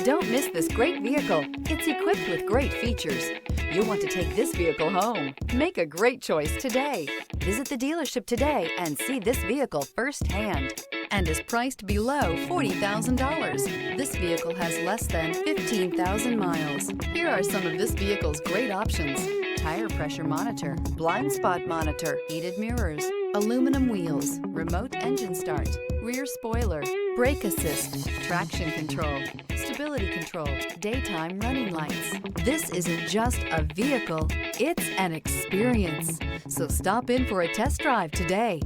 Don't miss this great vehicle. It's equipped with great features. You'll want to take this vehicle home. Make a great choice today. Visit the dealership today and see this vehicle firsthand, and is priced below $40,000. This vehicle has less than 15,000 miles. Here are some of this vehicle's great options: tire pressure monitor, blind spot monitor, heated mirrors, aluminum wheels, remote engine start, rear spoiler, brake assist, traction control, stability control, daytime running lights. This isn't just a vehicle, it's an experience. So stop in for a test drive today.